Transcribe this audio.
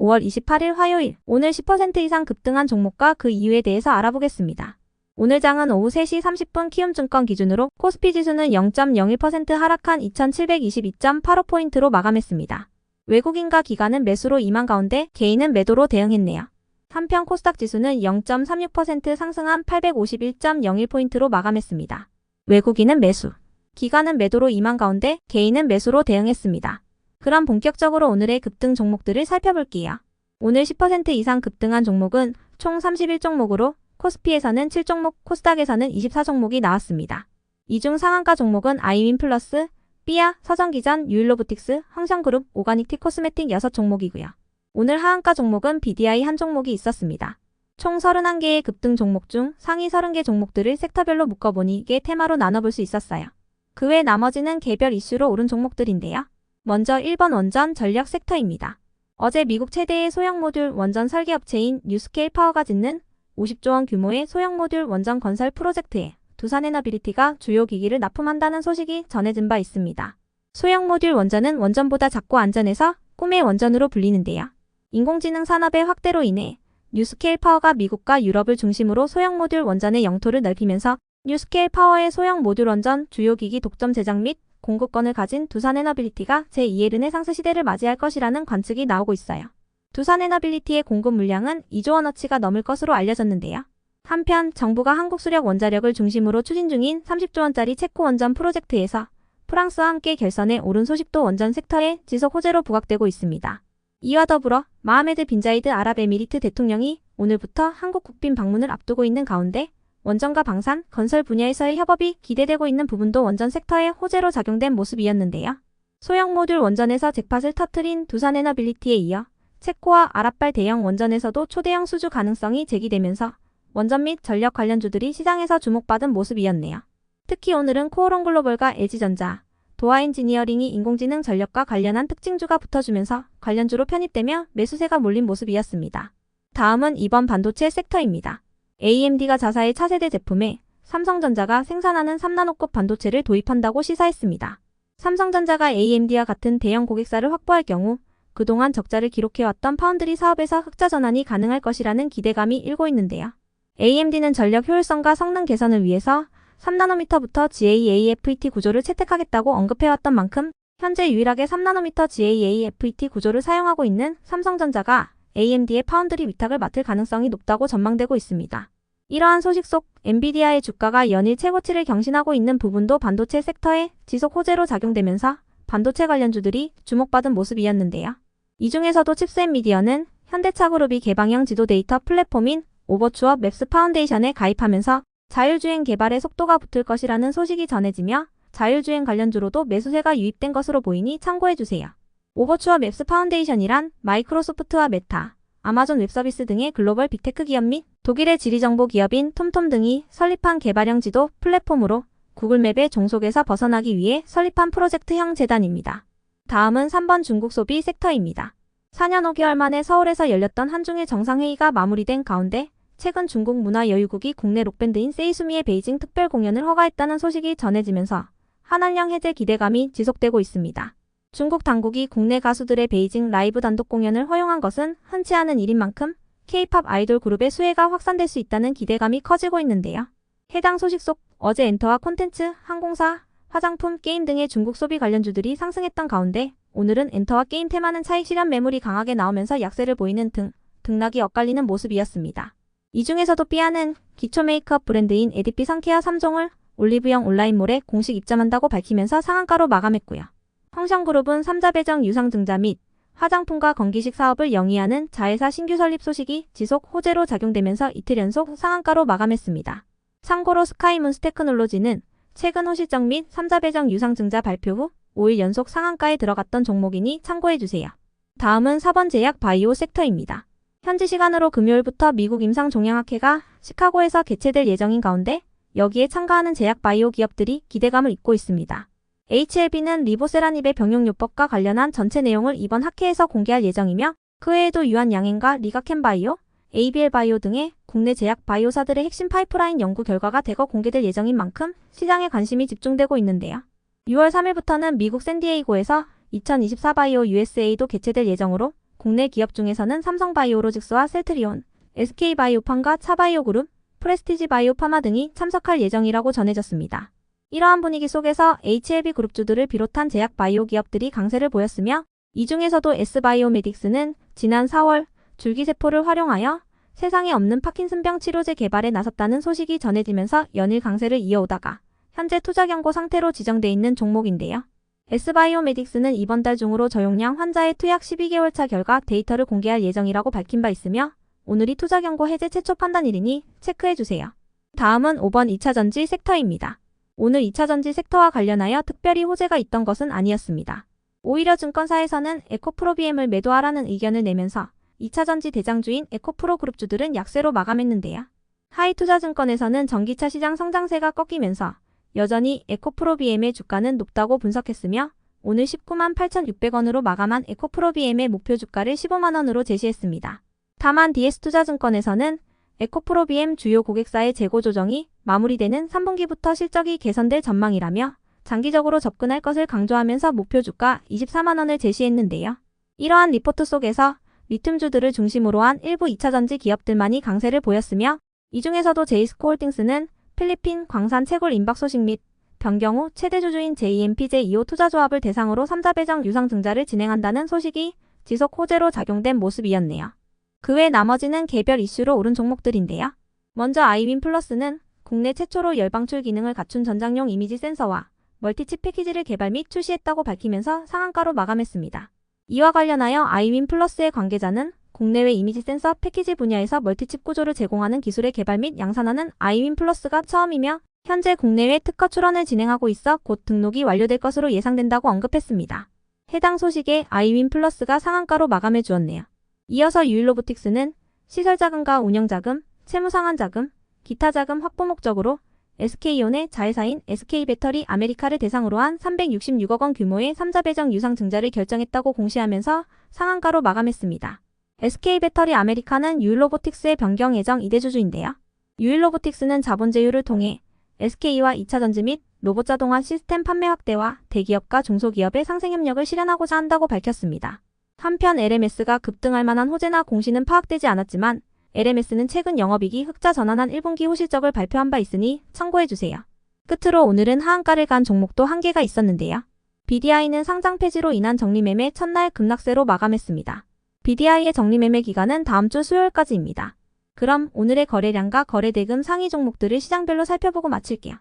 5월 28일 화요일, 오늘 10% 이상 급등한 종목과 그 이유에 대해서 알아보겠습니다. 오늘 장은 오후 3시 30분 키움증권 기준으로 코스피 지수는 0.01% 하락한 2722.85포인트로 마감했습니다. 외국인과 기관은 매수로 임한 가운데 개인은 매도로 대응했네요. 한편 코스닥 지수는 0.36% 상승한 851.01포인트로 마감했습니다. 외국인은 매수, 기관은 매도로 임한 가운데 개인은 매수로 대응했습니다. 그럼 본격적으로 오늘의 급등 종목들을 살펴볼게요. 오늘 10% 이상 급등한 종목은 총 31종목으로 코스피에서는 7종목, 코스닥에서는 24종목이 나왔습니다. 이 중 상한가 종목은 아이윈플러스, 삐아, 서정기전, 유일로보틱스, 황션그룹, 오가닉티 코스메틱 6종목이고요. 오늘 하한가 종목은 BDI 한 종목이 있었습니다. 총 31개의 급등 종목 중 상위 30개 종목들을 섹터별로 묶어보니 이게 테마로 나눠볼 수 있었어요. 그 외 나머지는 개별 이슈로 오른 종목들인데요. 먼저 1번 원전 전력 섹터입니다. 어제 미국 최대의 소형 모듈 원전 설계업체인 뉴스케일 파워가 짓는 50조 원 규모의 소형 모듈 원전 건설 프로젝트에 두산에너빌리티가 주요 기기를 납품한다는 소식이 전해진 바 있습니다. 소형 모듈 원전은 원전보다 작고 안전해서 꿈의 원전으로 불리는데요. 인공지능 산업의 확대로 인해 뉴스케일 파워가 미국과 유럽을 중심으로 소형 모듈 원전의 영토를 넓히면서 뉴스케일 파워의 소형 모듈 원전 주요 기기 독점 제작 및 공급권을 가진 두산에너빌리티가 제2의 르네상스 시대를 맞이할 것이라는 관측이 나오고 있어요. 두산에너빌리티의 공급 물량은 2조 원어치가 넘을 것으로 알려졌는데요. 한편 정부가 한국수력 원자력을 중심으로 추진 중인 30조 원짜리 체코 원전 프로젝트에서 프랑스와 함께 결선에 오른 소식도 원전 섹터에 지속 호재로 부각되고 있습니다. 이와 더불어 마하메드 빈 자이드 아랍에미리트 대통령이 오늘부터 한국 국빈 방문을 앞두고 있는 가운데 원전과 방산, 건설 분야에서의 협업이 기대되고 있는 부분도 원전 섹터에 호재로 작용된 모습이었는데요. 소형 모듈 원전에서 잭팟을 터뜨린 두산에너빌리티에 이어 체코와 아랍발 대형 원전에서도 초대형 수주 가능성이 제기되면서 원전 및 전력 관련주들이 시장에서 주목받은 모습이었네요. 특히 오늘은 코오롱글로벌과 LG전자, 도하엔지니어링이 인공지능 전력과 관련한 특징주가 붙어주면서 관련주로 편입되며 매수세가 몰린 모습이었습니다. 다음은 이번 반도체 섹터입니다. AMD가 자사의 차세대 제품에 삼성전자가 생산하는 3나노급 반도체를 도입한다고 시사했습니다. 삼성전자가 AMD와 같은 대형 고객사를 확보할 경우 그동안 적자를 기록해왔던 파운드리 사업에서 흑자 전환이 가능할 것이라는 기대감이 일고 있는데요. AMD는 전력 효율성과 성능 개선을 위해서 3나노미터부터 GAA-FET 구조를 채택하겠다고 언급해왔던 만큼 현재 유일하게 3나노미터 GAA-FET 구조를 사용하고 있는 삼성전자가 AMD의 파운드리 위탁을 맡을 가능성이 높다고 전망되고 있습니다. 이러한 소식 속 엔비디아의 주가가 연일 최고치를 경신하고 있는 부분도 반도체 섹터에 지속 호재로 작용되면서 반도체 관련주들이 주목받은 모습이었는데요. 이 중에서도 칩스앤미디어는 현대차그룹이 개방형 지도 데이터 플랫폼인 오버추어 맵스 파운데이션에 가입하면서 자율주행 개발에 속도가 붙을 것이라는 소식이 전해지며 자율주행 관련주로도 매수세가 유입된 것으로 보이니 참고해주세요. 오버추어 맵스 파운데이션이란 마이크로소프트와 메타, 아마존 웹서비스 등의 글로벌 빅테크 기업 및 독일의 지리정보 기업인 톰톰 등이 설립한 개발형 지도 플랫폼으로 구글맵의 종속에서 벗어나기 위해 설립한 프로젝트형 재단입니다. 다음은 3번 중국 소비 섹터입니다. 4년 5개월 만에 서울에서 열렸던 한중일 정상회의가 마무리된 가운데 최근 중국 문화여유국이 국내 록밴드인 세이수미의 베이징 특별 공연을 허가했다는 소식이 전해지면서 한한령 해제 기대감이 지속되고 있습니다. 중국 당국이 국내 가수들의 베이징 라이브 단독 공연을 허용한 것은 흔치 않은 일인 만큼 K-팝 아이돌 그룹의 수혜가 확산될 수 있다는 기대감이 커지고 있는데요. 해당 소식 속 어제 엔터와 콘텐츠, 항공사, 화장품, 게임 등의 중국 소비 관련주들이 상승했던 가운데 오늘은 엔터와 게임 테마는 차익 실현 매물이 강하게 나오면서 약세를 보이는 등락이 엇갈리는 모습이었습니다. 이 중에서도 삐아는 기초 메이크업 브랜드인 에디피 선케어 3종을 올리브영 온라인몰에 공식 입점한다고 밝히면서 상한가로 마감했고요. 황션그룹은 3자 배정 유상증자 및 화장품과 건기식 사업을 영위하는 자회사 신규 설립 소식이 지속 호재로 작용되면서 이틀 연속 상한가로 마감했습니다. 참고로 스카이문스테크놀로지는 최근 호실적 및 3자 배정 유상증자 발표 후 5일 연속 상한가에 들어갔던 종목이니 참고해주세요. 다음은 4번 제약 바이오 섹터입니다. 현지 시간으로 금요일부터 미국 임상종양학회가 시카고에서 개최될 예정인 가운데 여기에 참가하는 제약 바이오 기업들이 기대감을 잇고 있습니다. HLB는 리보세라닙의 병용요법과 관련한 전체 내용을 이번 학회에서 공개할 예정이며 그 외에도 유한양행과 리가켄바이오, ABL바이오 등의 국내 제약 바이오사들의 핵심 파이프라인 연구 결과가 대거 공개될 예정인 만큼 시장에 관심이 집중되고 있는데요. 6월 3일부터는 미국 샌디에이고에서 2024 바이오 USA도 개최될 예정으로 국내 기업 중에서는 삼성바이오로직스와 셀트리온, SK바이오팜과 차바이오그룹, 프레스티지바이오파마 등이 참석할 예정이라고 전해졌습니다. 이러한 분위기 속에서 HLB그룹주들을 비롯한 제약 바이오 기업들이 강세를 보였으며 이 중에서도 S바이오메딕스는 지난 4월 줄기세포를 활용하여 세상에 없는 파킨슨병 치료제 개발에 나섰다는 소식이 전해지면서 연일 강세를 이어오다가 현재 투자 경고 상태로 지정돼 있는 종목인데요. S바이오메딕스는 이번 달 중으로 저용량 환자의 투약 12개월차 결과 데이터를 공개할 예정이라고 밝힌 바 있으며 오늘이 투자 경고 해제 최초 판단일이니 체크해주세요. 다음은 5번 2차전지 섹터입니다. 오늘 2차전지 섹터와 관련하여 특별히 호재가 있던 것은 아니었습니다. 오히려 증권사에서는 에코프로비엠을 매도하라는 의견을 내면서 2차전지 대장주인 에코프로 그룹주들은 약세로 마감했는데요. 하이투자증권에서는 전기차 시장 성장세가 꺾이면서 여전히 에코프로비엠의 주가는 높다고 분석했으며 오늘 19만 8,600원으로 마감한 에코프로비엠의 목표 주가를 15만원으로 제시했습니다. 다만 DS투자증권에서는 에코프로비엠 주요 고객사의 재고 조정이 마무리되는 3분기부터 실적이 개선될 전망이라며 장기적으로 접근할 것을 강조하면서 목표 주가 24만원을 제시했는데요. 이러한 리포트 속에서 리튬주들을 중심으로 한 일부 2차전지 기업들만이 강세를 보였으며 이 중에서도 제이스코홀딩스는 필리핀 광산 채굴 임박 소식 및 변경후 최대 주주인 JMPJ2호 투자조합을 대상으로 3자 배정 유상 증자를 진행한다는 소식이 지속 호재로 작용된 모습이었네요. 그 외 나머지는 개별 이슈로 오른 종목들인데요. 먼저 아이윈플러스는 국내 최초로 열방출 기능을 갖춘 전장용 이미지 센서와 멀티칩 패키지를 개발 및 출시했다고 밝히면서 상한가로 마감했습니다. 이와 관련하여 아이윈플러스의 관계자는 국내외 이미지 센서 패키지 분야에서 멀티칩 구조를 제공하는 기술의 개발 및 양산하는 아이윈플러스가 처음이며 현재 국내외 특허 출원을 진행하고 있어 곧 등록이 완료될 것으로 예상된다고 언급했습니다. 해당 소식에 아이윈플러스가 상한가로 마감해 주었네요. 이어서 유일로보틱스는 시설자금과 운영자금, 채무상환자금, 기타 자금 확보 목적으로 SK온의 자회사인 SK배터리 아메리카를 대상으로 한 366억 원 규모의 3자 배정 유상 증자를 결정했다고 공시하면서 상한가로 마감했습니다. SK배터리 아메리카는 유일로보틱스의 변경 예정 2대 주주인데요. 유일로보틱스는 자본 제휴를 통해 SK와 2차전지 및 로봇 자동화 시스템 판매 확대와 대기업과 중소기업의 상생 협력을 실현하고자 한다고 밝혔습니다. 한편 LMS가 급등할 만한 호재나 공시는 파악되지 않았지만 LMS는 최근 영업이익이 흑자 전환한 1분기 후 실적을 발표한 바 있으니 참고해주세요. 끝으로 오늘은 하한가를 간 종목도 한 개가 있었는데요. BDI는 상장 폐지로 인한 정리매매 첫날 급락세로 마감했습니다. BDI의 정리매매 기간은 다음 주 수요일까지입니다. 그럼 오늘의 거래량과 거래대금 상위 종목들을 시장별로 살펴보고 마칠게요.